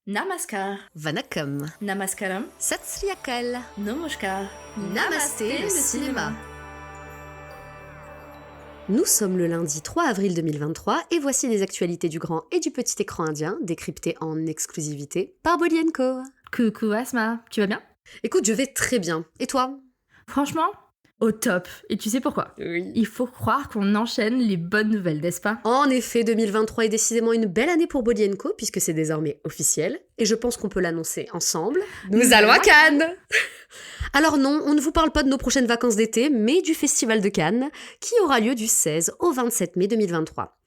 Namaskar, Vanakkam, Namaskaram, Sat Sri Akal, Namaskar, Namasté le cinéma. Nous sommes le lundi 3 avril 2023 et voici les actualités du grand et du petit écran indien décryptées en exclusivité par Bolly & Co. Coucou Asma, tu vas bien? Écoute, je vais très bien. Et toi? Franchement, au top. Et tu sais pourquoi? Oui. Il faut croire qu'on enchaîne les bonnes nouvelles, n'est-ce pas? En effet, 2023 est décidément une belle année pour Bolly & Co puisque c'est désormais officiel et je pense qu'on peut l'annoncer ensemble. Nous allons à Cannes. Alors non, on ne vous parle pas de nos prochaines vacances d'été, mais du Festival de Cannes, qui aura lieu du 16 au 27 mai 2023.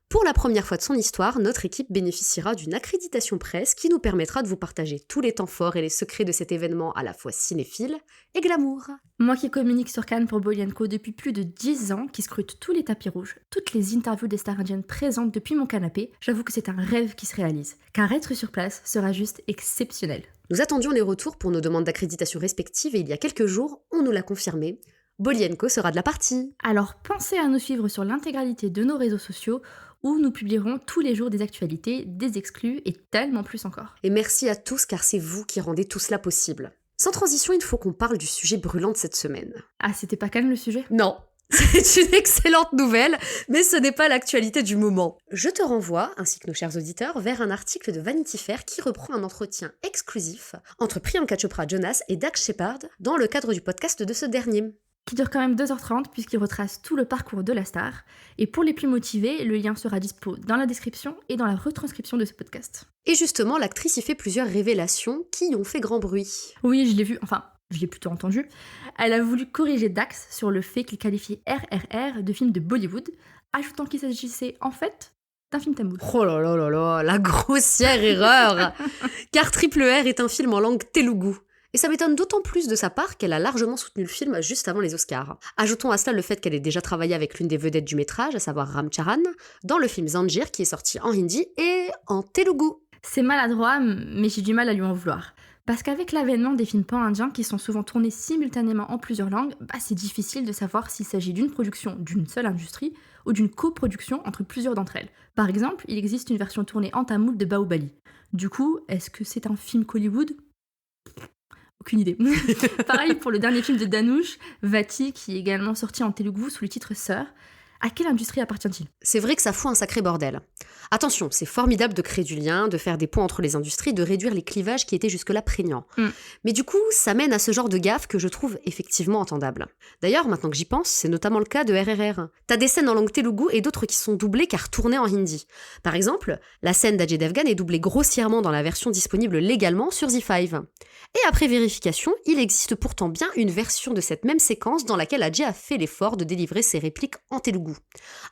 Pour la première fois de son histoire, notre équipe bénéficiera d'une accréditation presse qui nous permettra de vous partager tous les temps forts et les secrets de cet événement à la fois cinéphile et glamour. Moi qui communique sur Cannes pour Bolly & Co depuis plus de 10 ans, qui scrute tous les tapis rouges, toutes les interviews des stars indiennes présentes depuis mon canapé, j'avoue que c'est un rêve qui se réalise. Car être sur place sera juste exceptionnel. Nous attendions les retours pour nos demandes d'accréditation respectives et il y a quelques jours, on nous l'a confirmé. Bolly & Co sera de la partie. Alors pensez à nous suivre sur l'intégralité de nos réseaux sociaux où nous publierons tous les jours des actualités, des exclus et tellement plus encore. Et merci à tous car c'est vous qui rendez tout cela possible. Sans transition, il faut qu'on parle du sujet brûlant de cette semaine. Ah, c'était pas Cannes le sujet? Non, c'est une excellente nouvelle, mais ce n'est pas l'actualité du moment. Je te renvoie, ainsi que nos chers auditeurs, vers un article de Vanity Fair qui reprend un entretien exclusif entre Priyanka Chopra Jonas et Dax Shepard dans le cadre du podcast de ce dernier. Qui dure quand même 2h30 puisqu'il retrace tout le parcours de la star. Et pour les plus motivés, le lien sera dispo dans la description et dans la retranscription de ce podcast. Et justement, l'actrice y fait plusieurs révélations qui ont fait grand bruit. Oui, je l'ai vu, enfin, je l'ai plutôt entendu. Elle a voulu corriger Dax sur le fait qu'il qualifiait RRR de film de Bollywood, ajoutant qu'il s'agissait en fait d'un film tamoul. Oh là là là là, la grossière erreur. Car Triple R est un film en langue telougou. Et ça m'étonne d'autant plus de sa part qu'elle a largement soutenu le film juste avant les Oscars. Ajoutons à cela le fait qu'elle ait déjà travaillé avec l'une des vedettes du métrage, à savoir Ram Charan, dans le film Zanjeer qui est sorti en hindi et en telougou. C'est maladroit, mais j'ai du mal à lui en vouloir. Parce qu'avec l'avènement des films pan-indiens qui sont souvent tournés simultanément en plusieurs langues, c'est difficile de savoir s'il s'agit d'une production d'une seule industrie ou d'une coproduction entre plusieurs d'entre elles. Par exemple, il existe une version tournée en tamoul de Bahubali. Du coup, est-ce que c'est un film Hollywood ? Aucune idée. Pareil pour le dernier film de Dhanush, Vati, qui est également sorti en telougou sous le titre Sœur. À quelle industrie appartient-il ? C'est vrai que ça fout un sacré bordel. Attention, c'est formidable de créer du lien, de faire des ponts entre les industries, de réduire les clivages qui étaient jusque-là prégnants. Mais du coup, ça mène à ce genre de gaffe que je trouve effectivement entendable. D'ailleurs, maintenant que j'y pense, c'est notamment le cas de RRR. T'as des scènes en langue telougou et d'autres qui sont doublées car tournées en hindi. Par exemple, la scène d'Ajay Devgan est doublée grossièrement dans la version disponible légalement sur ZEE5. Et après vérification, il existe pourtant bien une version de cette même séquence dans laquelle Ajay a fait l'effort de délivrer ses répliques en telougou.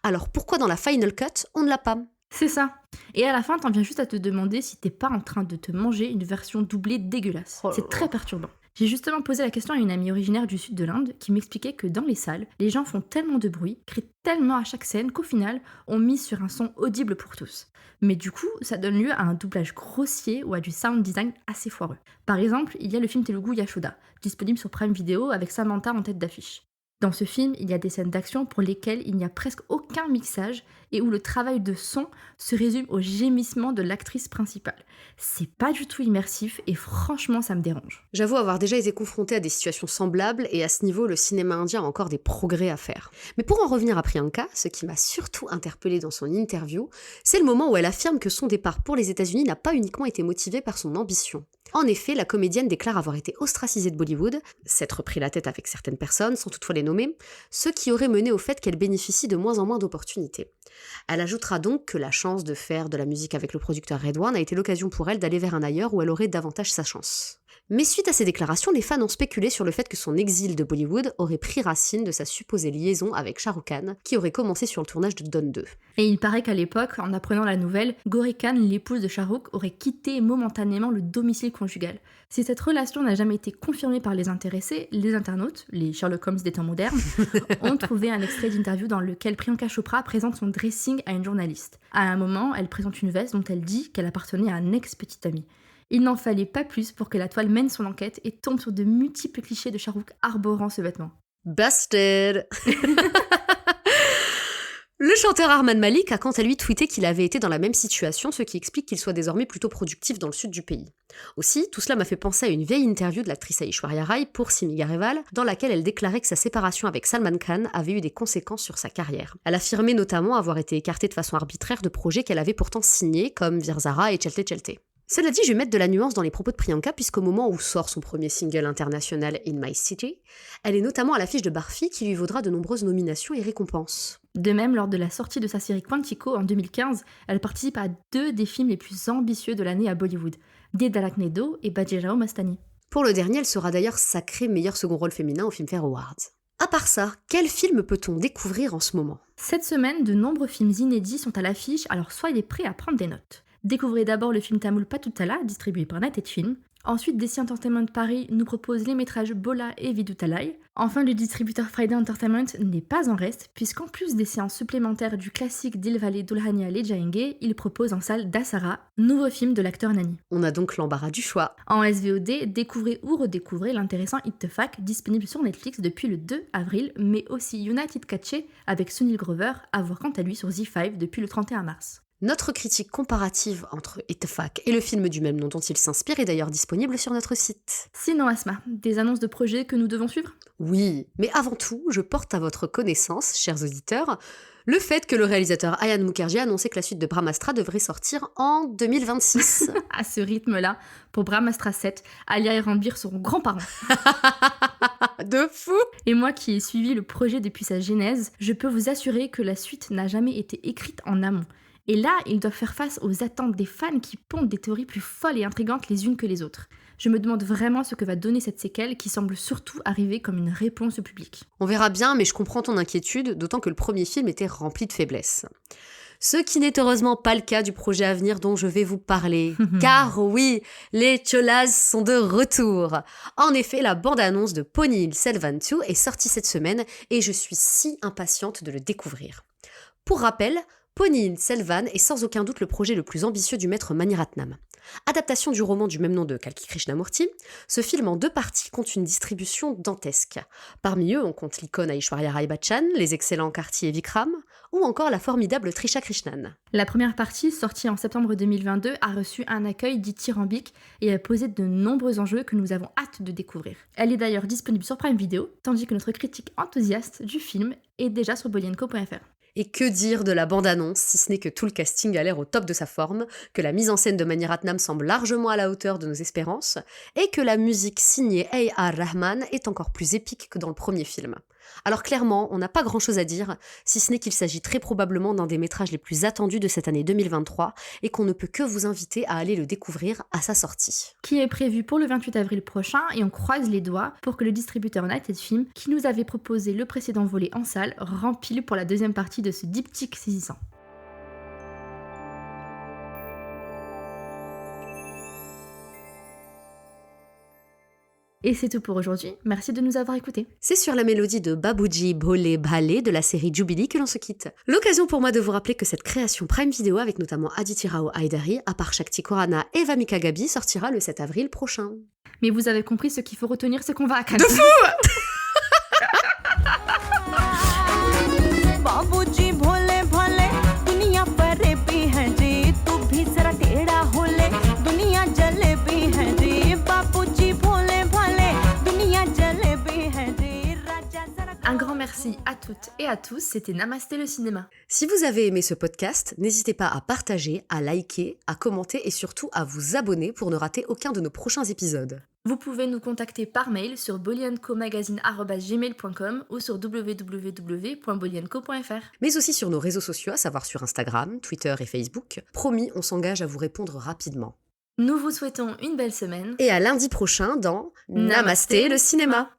Alors pourquoi dans la Final Cut, on ne l'a pas ? C'est ça. Et à la fin, t'en viens juste à te demander si t'es pas en train de te manger une version doublée dégueulasse. C'est très perturbant. J'ai justement posé la question à une amie originaire du sud de l'Inde qui m'expliquait que dans les salles, les gens font tellement de bruit, crient tellement à chaque scène qu'au final, on mise sur un son audible pour tous. Mais du coup, ça donne lieu à un doublage grossier ou à du sound design assez foireux. Par exemple, il y a le film telougou Yashoda, disponible sur Prime Video avec Samantha en tête d'affiche. Dans ce film, il y a des scènes d'action pour lesquelles il n'y a presque aucun mixage et où le travail de son se résume au gémissement de l'actrice principale. C'est pas du tout immersif et franchement, ça me dérange. J'avoue avoir déjà été confrontée à des situations semblables et à ce niveau, le cinéma indien a encore des progrès à faire. Mais pour en revenir à Priyanka, ce qui m'a surtout interpellée dans son interview, c'est le moment où elle affirme que son départ pour les États-Unis n'a pas uniquement été motivé par son ambition. En effet, la comédienne déclare avoir été ostracisée de Bollywood, s'être pris la tête avec certaines personnes, sans toutefois les nommer, ce qui aurait mené au fait qu'elle bénéficie de moins en moins d'opportunités. Elle ajoutera donc que la chance de faire de la musique avec le producteur Red One a été l'occasion pour elle d'aller vers un ailleurs où elle aurait davantage sa chance. Mais suite à ces déclarations, les fans ont spéculé sur le fait que son exil de Bollywood aurait pris racine de sa supposée liaison avec Shah Rukh Khan, qui aurait commencé sur le tournage de Don 2. Et il paraît qu'à l'époque, en apprenant la nouvelle, Gauri Khan, l'épouse de Shah Rukh, aurait quitté momentanément le domicile conjugal. Si cette relation n'a jamais été confirmée par les intéressés, les internautes, les Sherlock Holmes des temps modernes, ont trouvé un extrait d'interview dans lequel Priyanka Chopra présente son dressing à une journaliste. À un moment, elle présente une veste dont elle dit qu'elle appartenait à un ex-petit ami. Il n'en fallait pas plus pour que la toile mène son enquête et tombe sur de multiples clichés de Shah Rukh arborant ce vêtement. Busted. Le chanteur Arman Malik a quant à lui tweeté qu'il avait été dans la même situation, ce qui explique qu'il soit désormais plutôt productif dans le sud du pays. Aussi, tout cela m'a fait penser à une vieille interview de l'actrice Aishwarya Rai pour Simi Garewal, dans laquelle elle déclarait que sa séparation avec Salman Khan avait eu des conséquences sur sa carrière. Elle affirmait notamment avoir été écartée de façon arbitraire de projets qu'elle avait pourtant signés, comme Virzara et Chelte Chelte. Cela dit, je vais mettre de la nuance dans les propos de Priyanka, puisqu'au moment où sort son premier single international In My City, elle est notamment à l'affiche de Barfi, qui lui vaudra de nombreuses nominations et récompenses. De même, lors de la sortie de sa série Quantico en 2015, elle participe à 2 des films les plus ambitieux de l'année à Bollywood, Dil Dhadak Do et Bajirao Mastani. Pour le dernier, elle sera d'ailleurs sacrée meilleur second rôle féminin au Filmfare Awards. À part ça, quel film peut-on découvrir en ce moment ? Cette semaine, de nombreux films inédits sont à l'affiche, alors soyez prêts à prendre des notes. Découvrez d'abord le film tamoul Patutala, distribué par Net Film. Ensuite, DC Entertainment Paris nous propose les métrages Bola et Vidutalai. Enfin, le distributeur Friday Entertainment n'est pas en reste, puisqu'en plus des séances supplémentaires du classique Dilwale Dulhania Le Jayenge, il propose en salle Dasara, nouveau film de l'acteur Nani. On a donc l'embarras du choix. En SVOD, découvrez ou redécouvrez l'intéressant Ittefaq, disponible sur Netflix depuis le 2 avril, mais aussi United Catché avec Sunil Grover, à voir quant à lui sur Z5 depuis le 31 mars. Notre critique comparative entre Ittefaq et le film du même nom dont il s'inspire est d'ailleurs disponible sur notre site. Sinon Asma, des annonces de projets que nous devons suivre ? Oui, mais avant tout, je porte à votre connaissance, chers auditeurs, le fait que le réalisateur Ayan Mukherjee a annoncé que la suite de Brahmastra devrait sortir en 2026. À ce rythme-là, pour Brahmastra 7, Alia et Ranbir seront grands-parents. De fou! Et moi qui ai suivi le projet depuis sa genèse, je peux vous assurer que la suite n'a jamais été écrite en amont. Et là, ils doivent faire face aux attentes des fans qui pondent des théories plus folles et intrigantes les unes que les autres. Je me demande vraiment ce que va donner cette séquelle qui semble surtout arriver comme une réponse au public. On verra bien, mais je comprends ton inquiétude, d'autant que le premier film était rempli de faiblesses. Ce qui n'est heureusement pas le cas du projet à venir dont je vais vous parler. Car oui, les Cholas sont de retour. En effet, la bande-annonce de Ponniyin Selvan 2 est sortie cette semaine et je suis si impatiente de le découvrir. Pour rappel, Ponniyin Selvan est sans aucun doute le projet le plus ambitieux du maître Mani Ratnam. Adaptation du roman du même nom de Kalki Krishnamurti, ce film en 2 parties compte une distribution dantesque. Parmi eux, on compte l'icône Aishwarya Rai Bachchan, les excellents Karti et Vikram, ou encore la formidable Trisha Krishnan. La première partie, sortie en septembre 2022, a reçu un accueil dithyrambique et a posé de nombreux enjeux que nous avons hâte de découvrir. Elle est d'ailleurs disponible sur Prime Video, tandis que notre critique enthousiaste du film est déjà sur bolyanco.fr. Et que dire de la bande-annonce, si ce n'est que tout le casting a l'air au top de sa forme, que la mise en scène de Mani Ratnam semble largement à la hauteur de nos espérances, et que la musique signée A.R. Rahman est encore plus épique que dans le premier film. Alors clairement, on n'a pas grand-chose à dire, si ce n'est qu'il s'agit très probablement d'un des métrages les plus attendus de cette année 2023, et qu'on ne peut que vous inviter à aller le découvrir à sa sortie. Qui est prévu pour le 28 avril prochain, et on croise les doigts pour que le distributeur United Film, qui nous avait proposé le précédent volet en salle, rempile pour la deuxième partie de ce diptyque saisissant. Et c'est tout pour aujourd'hui, merci de nous avoir écoutés. C'est sur la mélodie de Babuji Bhole Bhale de la série Jubilee que l'on se quitte. L'occasion pour moi de vous rappeler que cette création Prime Video avec notamment Aditi Rao Haidari, Apar Shakti Khurana et Vamika Gabi sortira le 7 avril prochain. Mais vous avez compris, ce qu'il faut retenir, c'est qu'on va à Cannes. De fou! बाबूजी भोले भोले दुनिया फरेबी है जी तू भी जरा टेढ़ा होले दुनिया जलेबी है जी बाबूजी भोले भोले दुनिया जलेबी है जी राजा जरा Un grand merci à toutes et à tous, c'était Namasté le cinéma. Si vous avez aimé ce podcast, n'hésitez pas à partager, à liker, à commenter et surtout à vous abonner pour ne rater aucun de nos prochains épisodes. Vous pouvez nous contacter par mail sur bolyancomagazine@gmail.com ou sur www.bolyanco.fr. Mais aussi sur nos réseaux sociaux, à savoir sur Instagram, Twitter et Facebook. Promis, on s'engage à vous répondre rapidement. Nous vous souhaitons une belle semaine. Et à lundi prochain dans Namasté le cinéma.